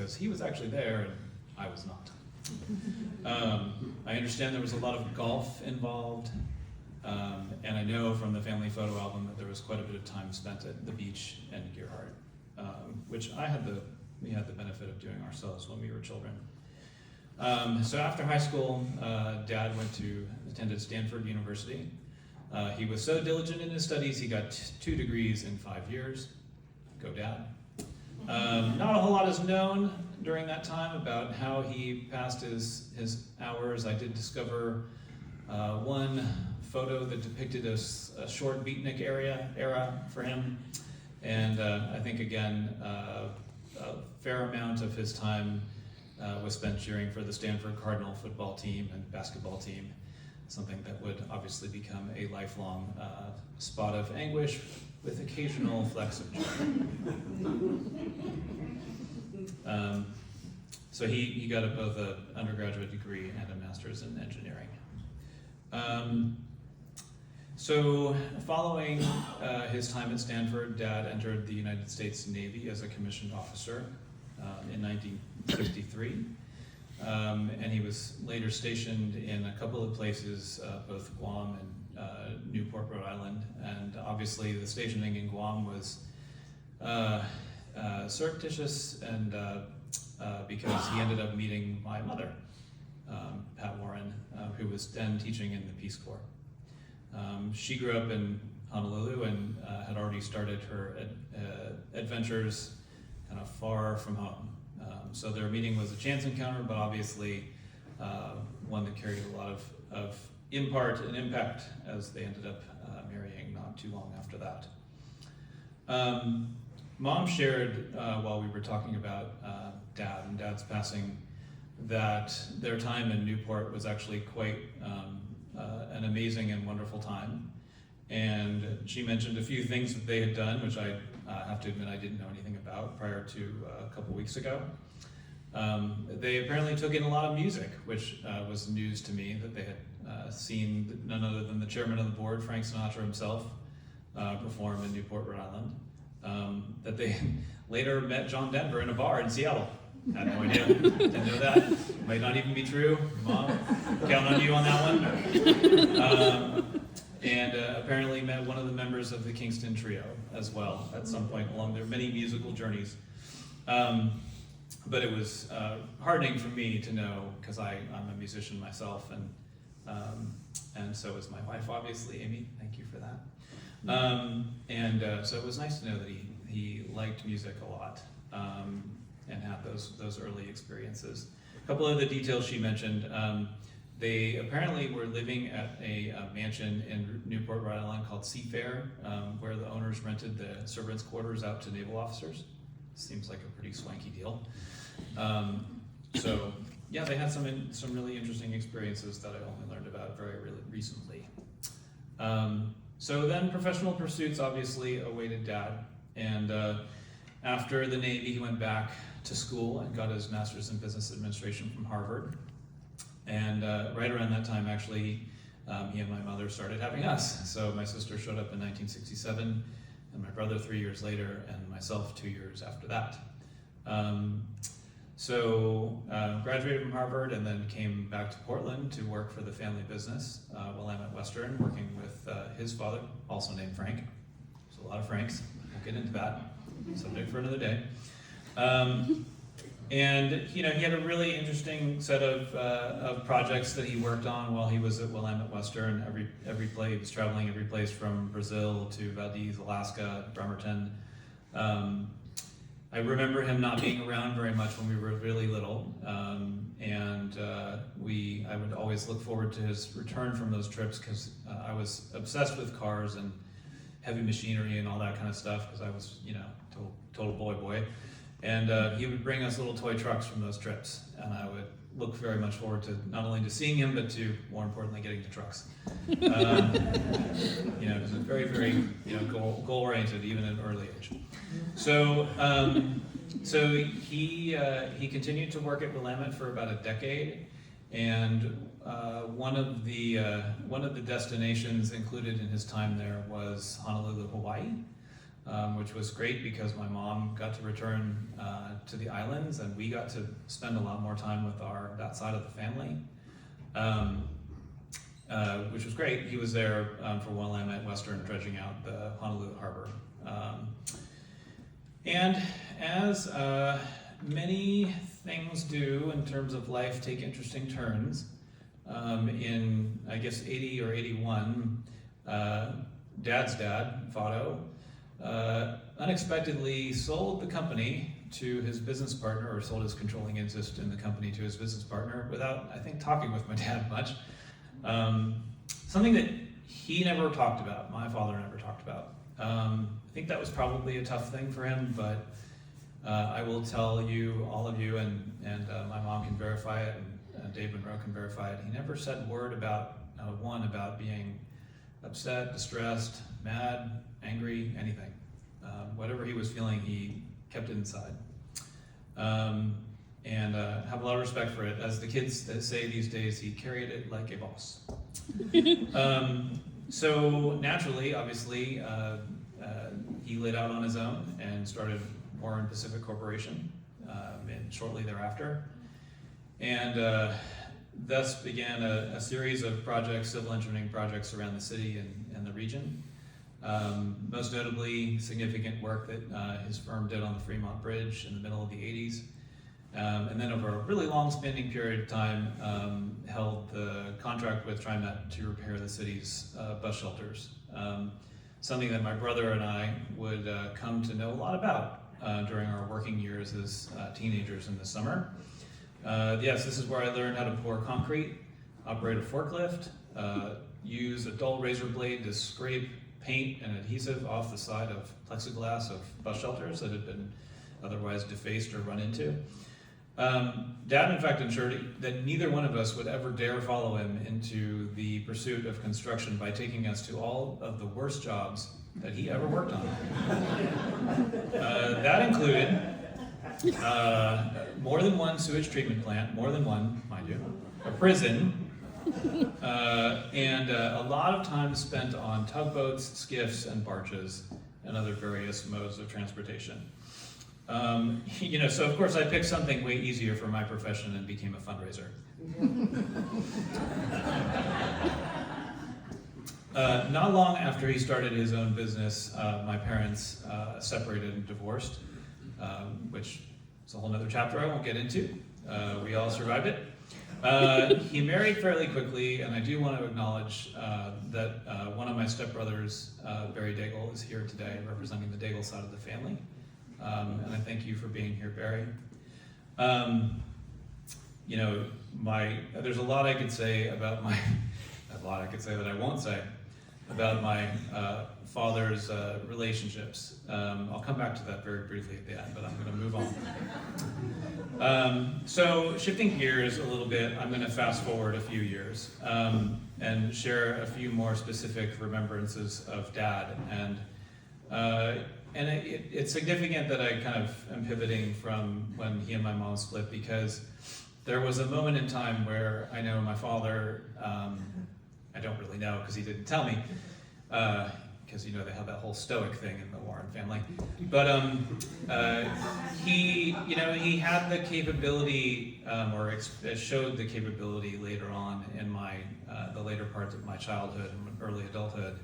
because he was actually there and I was not. I understand there was a lot of golf involved, and I know from the family photo album that there was quite a bit of time spent at the beach and Gearhart, which we had the benefit of doing ourselves when we were children. So after high school, Dad attended Stanford University. He was so diligent in his studies, he got 2 degrees in 5 years. Go Dad. Not a whole lot is known during that time about how he passed his hours. I did discover one photo that depicted a short beatnik era for him. And I think, again, a fair amount of his time was spent cheering for the Stanford Cardinal football team and basketball team, something that would obviously become a lifelong spot of anguish with occasional flecks of joy. So he got both an undergraduate degree and a master's in engineering. So following his time at Stanford, Dad entered the United States Navy as a commissioned officer in 1963. And he was later stationed in a couple of places, both Guam and Newport, Rhode Island. And obviously the stationing in Guam was surreptitious, and because he ended up meeting my mother, Pat Warren, who was then teaching in the Peace Corps. She grew up in Honolulu and had already started her adventures kind of far from home. So their meeting was a chance encounter, but obviously one that carried a lot of impart and impact, as they ended up marrying not too long after that. Mom shared, while we were talking about Dad and Dad's passing, that their time in Newport was actually quite an amazing and wonderful time. And she mentioned a few things that they had done, which I have to admit I didn't know anything about prior to a couple weeks ago. They apparently took in a lot of music, which was news to me, that they had seen none other than the chairman of the board, Frank Sinatra himself, perform in Newport, Rhode Island. That they later met John Denver in a bar in Seattle. Had no idea, didn't know that. Might not even be true. Mom, count on you on that one. And apparently met one of the members of the Kingston Trio as well at some point along their many musical journeys. But it was heartening for me to know, because I'm a musician myself, and so is my wife, obviously, Amy. Thank you for that. So it was nice to know that he liked music a lot, and had those early experiences. A couple of the details she mentioned. They apparently were living at a mansion in Newport, Rhode Island called Seafair, where the owners rented the servants' quarters out to naval officers. Seems like a pretty swanky deal. So yeah, they had some really interesting experiences that I only learned about very recently. So then professional pursuits obviously awaited Dad, and after the Navy he went back to school and got his master's in business administration from Harvard. And right around that time, actually, he and my mother started having us. So my sister showed up in 1967, and my brother 3 years later, and myself 2 years after that. Graduated from Harvard and then came back to Portland to work for the family business, Willamette Western, working with his father, also named Frank. There's a lot of Franks. We'll get into that. Subject for another day. And he had a really interesting set of projects that he worked on while he was at Willamette Western. Every place he was traveling, every place from Brazil to Valdez, Alaska, Bremerton. I remember him not being around very much when we were really little, and I would always look forward to his return from those trips, because I was obsessed with cars and heavy machinery and all that kind of stuff, because I was total boy. And he would bring us little toy trucks from those trips, and I would look very much forward to not only to seeing him, but to, more importantly, getting to trucks. It was very, very goal-oriented, even at an early age. So he continued to work at Willamette for about a decade, and one of the destinations included in his time there was Honolulu, Hawaii. which was great because my mom got to return to the islands, and we got to spend a lot more time with that side of the family, which was great. He was there for while I'm at Western dredging out the Honolulu Harbor. And as many things do in terms of life take interesting turns, in, I guess, 80 or 81, Dad's dad, Fado, unexpectedly sold the company to his business partner, or sold his controlling interest in the company to his business partner without, I think, talking with my dad much. Something that he never talked about, my father never talked about. I think that was probably a tough thing for him, but I will tell you, all of you, and my mom can verify it, and Dave Monroe can verify it. He never said word about, about being upset, distressed, mad, angry, anything. Whatever he was feeling, he kept it inside. And have a lot of respect for it. As the kids say these days, he carried it like a boss. So naturally, obviously, he lit out on his own and started Warren Pacific Corporation and shortly thereafter. And thus began a series of projects, civil engineering projects around the city and the region. Most notably, significant work that his firm did on the Fremont Bridge in the middle of the 80s. And then over a really long spending period of time, held the contract with TriMet to repair the city's bus shelters. Something that my brother and I would come to know a lot about during our working years as teenagers in the summer. Yes, this is where I learned how to pour concrete, operate a forklift, use a dull razor blade to scrape paint and adhesive off the side of plexiglass of bus shelters that had been otherwise defaced or run into. Dad, in fact, ensured that neither one of us would ever dare follow him into the pursuit of construction by taking us to all of the worst jobs that he ever worked on. That included more than one sewage treatment plant, more than one, mind you, a prison, and a lot of time spent on tugboats, skiffs, and barges, and other various modes of transportation. So of course I picked something way easier for my profession and became a fundraiser. Not long after he started his own business, my parents separated and divorced, which is a whole other chapter I won't get into. We all survived it. He married fairly quickly, and I do want to acknowledge that one of my stepbrothers, Barry Daigle, is here today representing the Daigle side of the family. And I thank you for being here, Barry. There's a lot I could say about a lot I could say that I won't say about my father's relationships. I'll come back to that very briefly at the end, but I'm going to move on. So shifting gears a little bit, I'm going to fast forward a few years and share a few more specific remembrances of Dad. And it's significant that I kind of am pivoting from when he and my mom split, because there was a moment in time where I know my father, I don't really know because he didn't tell me, because they have that whole stoic thing in the Warren family. But he had the capability, or showed the capability later on in the later parts of my childhood and early adulthood,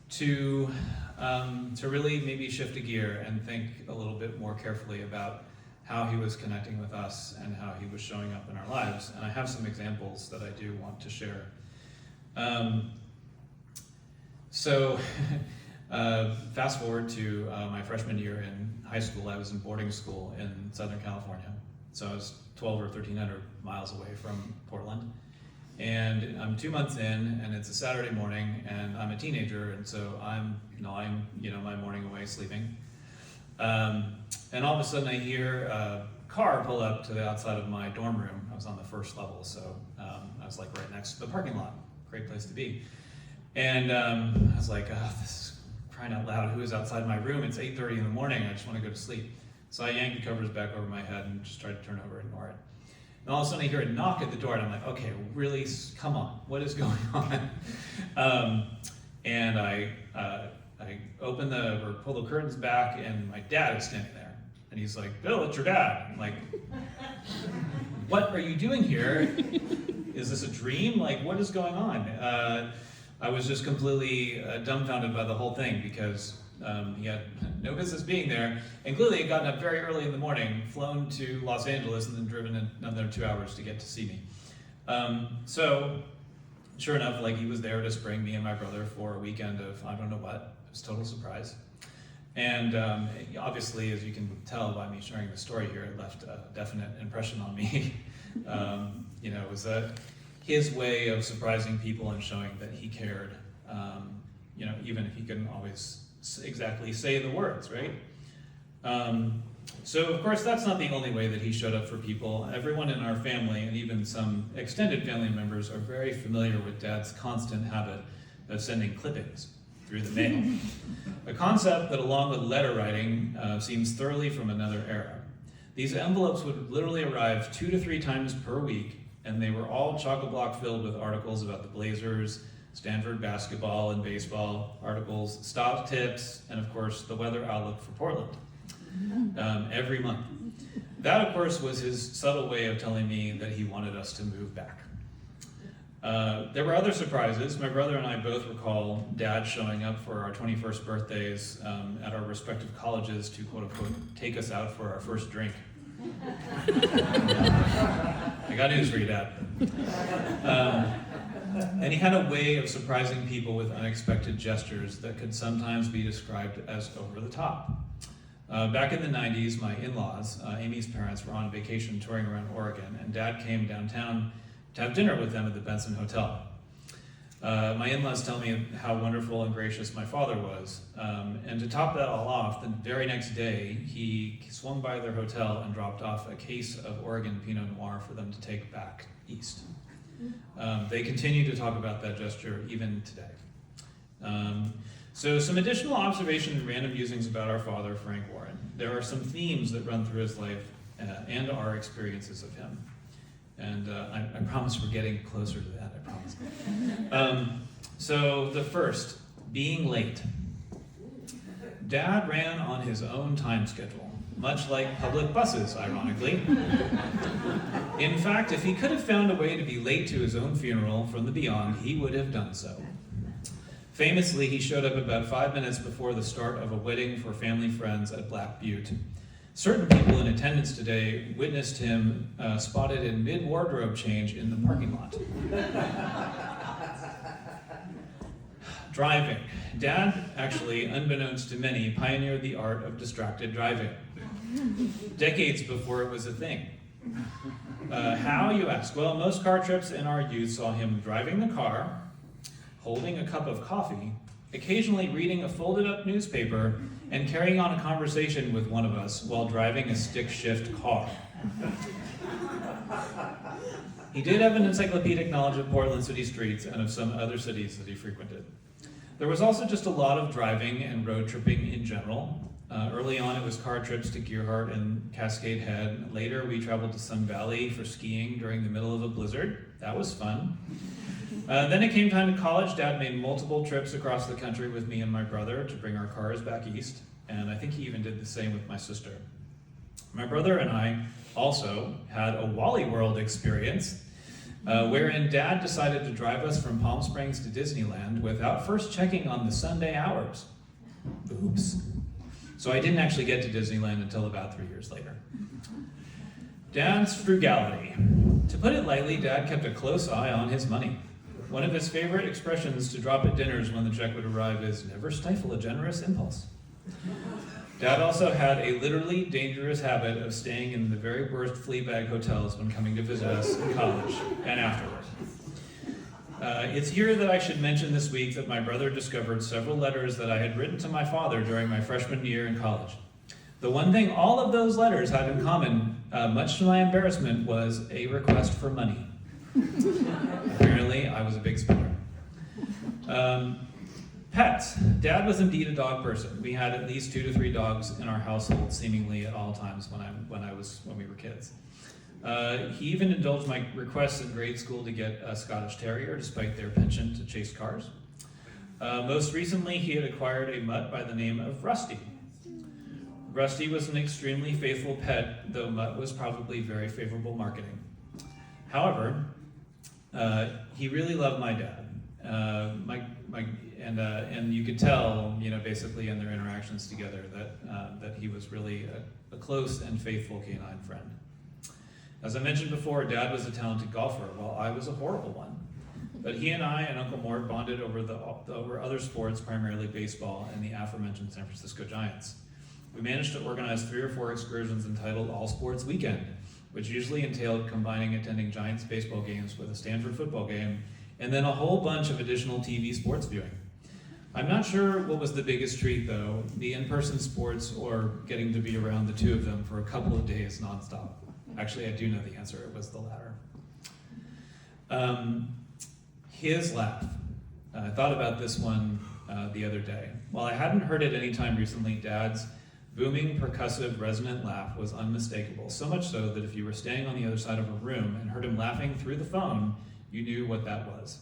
to really maybe shift a gear and think a little bit more carefully about how he was connecting with us and how he was showing up in our lives. And I have some examples that I do want to share. So fast forward to my freshman year in high school. I was in boarding school in Southern California. So I was 12 or 1,300 miles away from Portland. And I'm 2 months in, and it's a Saturday morning, and I'm a teenager, and so I'm gnawing, my morning away sleeping. And all of a sudden I hear a car pull up to the outside of my dorm room. I was on the first level, so I was like right next to the parking lot. Great place to be. And I was like, this is crying out loud. Who is outside my room? It's 8:30 in the morning. I just want to go to sleep. So I yanked the covers back over my head and just tried to turn over and ignore it. And all of a sudden I hear a knock at the door, and I'm like, okay, really, come on, what is going on? And I I pull the curtains back, and my dad is standing there. And he's like, Bill, it's your dad. I'm like, what are you doing here? Is this a dream? Like, what is going on? I was just completely dumbfounded by the whole thing because he had no business being there. And clearly he had gotten up very early in the morning, flown to Los Angeles, and then driven another 2 hours to get to see me. So, sure enough, like, he was there to spring me and my brother for a weekend of I don't know what. It was a total surprise. And obviously, as you can tell by me sharing the story here, it left a definite impression on me. It was his way of surprising people and showing that he cared, even if he couldn't always exactly say the words, right? So, of course, that's not the only way that he showed up for people. Everyone in our family, and even some extended family members, are very familiar with Dad's constant habit of sending clippings through the mail. A concept that, along with letter writing, seems thoroughly from another era. These envelopes would literally arrive 2 to 3 times per week, and they were all chock-a-block filled with articles about the Blazers, Stanford basketball and baseball, articles, stock tips, and of course the weather outlook for Portland every month. That, of course, was his subtle way of telling me that he wanted us to move back. There were other surprises. My brother and I both recall Dad showing up for our 21st birthdays at our respective colleges to, quote unquote, take us out for our first drink. I got news for you, Dad. And he had a way of surprising people with unexpected gestures that could sometimes be described as over the top. Back in the 90s, my in-laws, Amy's parents, were on vacation touring around Oregon, and Dad came downtown to have dinner with them at the Benson Hotel. My in-laws tell me how wonderful and gracious my father was. And to top that all off, the very next day, he swung by their hotel and dropped off a case of Oregon Pinot Noir for them to take back east. They continue to talk about that gesture even today. So some additional observation and random musings about our father, Frank Warren. There are some themes that run through his life and our experiences of him. And I promise we're getting closer to that, I promise. So the first, being late. Dad ran on his own time schedule, much like public buses, ironically. In fact, if he could have found a way to be late to his own funeral from the beyond, he would have done so. Famously, he showed up about 5 minutes before the start of a wedding for family friends at Black Butte. Certain people in attendance today witnessed him spotted in mid-wardrobe change in the parking lot. Driving. Dad, actually, unbeknownst to many, pioneered the art of distracted driving. Decades before it was a thing. How, you ask? Well, most car trips in our youth saw him driving the car, holding a cup of coffee, occasionally reading a folded-up newspaper, and carrying on a conversation with one of us while driving a stick-shift car. He did have an encyclopedic knowledge of Portland city streets and of some other cities that he frequented. There was also just a lot of driving and road tripping in general. Early on, it was car trips to Gearhart and Cascade Head. Later, we traveled to Sun Valley for skiing during the middle of a blizzard. That was fun. Then it came time to college. Dad made multiple trips across the country with me and my brother to bring our cars back east, and I think he even did the same with my sister. My brother and I also had a Wally World experience, wherein Dad decided to drive us from Palm Springs to Disneyland without first checking on the Sunday hours. Oops. So I didn't actually get to Disneyland until about 3 years later. Dad's frugality. To put it lightly, Dad kept a close eye on his money. One of his favorite expressions to drop at dinners when the check would arrive is, never stifle a generous impulse. Dad also had a literally dangerous habit of staying in the very worst flea bag hotels when coming to visit us in college and afterward. It's here that I should mention this week that my brother discovered several letters that I had written to my father during my freshman year in college. The one thing all of those letters had in common, much to my embarrassment, was a request for money. Apparently, I was a big spender. Pets. Dad was indeed a dog person. We had at least 2 to 3 dogs in our household, seemingly at all times when we were kids. He even indulged my requests in grade school to get a Scottish Terrier, despite their penchant to chase cars. Most recently, he had acquired a mutt by the name of Rusty. Rusty was an extremely faithful pet, though mutt was probably very favorable marketing. However, he really loved my dad. And you could tell, basically in their interactions together that he was really a close and faithful canine friend. As I mentioned before, Dad was a talented golfer, while I was a horrible one. But he and I and Uncle Mort bonded over other sports, primarily baseball and the aforementioned San Francisco Giants. We managed to organize 3 or 4 excursions entitled All Sports Weekend, which usually entailed combining attending Giants baseball games with a Stanford football game, and then a whole bunch of additional TV sports viewing. I'm not sure what was the biggest treat, though, the in-person sports or getting to be around the two of them for a couple of days nonstop. Actually, I do know the answer. It was the latter. His laugh. I thought about this one the other day. While I hadn't heard it any time recently, Dad's booming, percussive, resonant laugh was unmistakable, so much so that if you were standing on the other side of a room and heard him laughing through the phone, you knew what that was.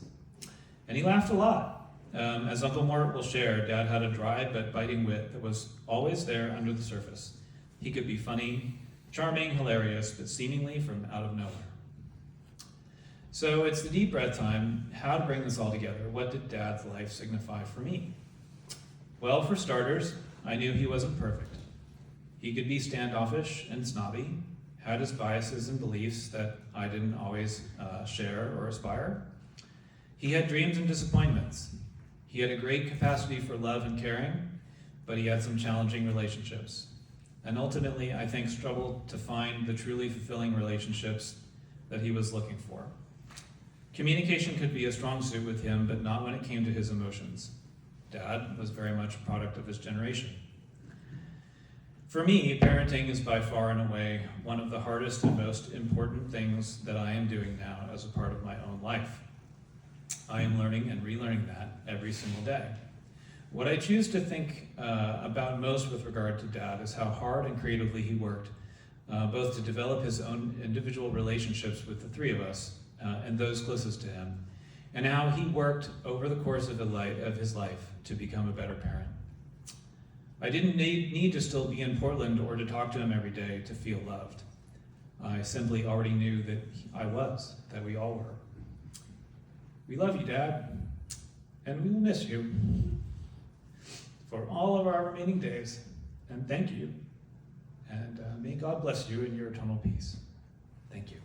And he laughed a lot. As Uncle Mort will share, Dad had a dry but biting wit that was always there under the surface. He could be funny, charming, hilarious, but seemingly from out of nowhere. So it's the deep breath time. How to bring this all together? What did Dad's life signify for me? Well, for starters, I knew he wasn't perfect. He could be standoffish and snobby, had his biases and beliefs that I didn't always share or aspire. He had dreams and disappointments. He had a great capacity for love and caring, but he had some challenging relationships. And ultimately, I think, struggled to find the truly fulfilling relationships that he was looking for. Communication could be a strong suit with him, but not when it came to his emotions. Dad was very much a product of his generation. For me, parenting is by far and away one of the hardest and most important things that I am doing now as a part of my own life. I am learning and relearning that every single day. What I choose to think about most with regard to Dad is how hard and creatively he worked, both to develop his own individual relationships with the 3 of us and those closest to him, and how he worked over the course of his life to become a better parent. I didn't need to still be in Portland or to talk to him every day to feel loved. I simply already knew that we all were. We love you, Dad, and we will miss you for all of our remaining days, and thank you, and may God bless you in your eternal peace. Thank you.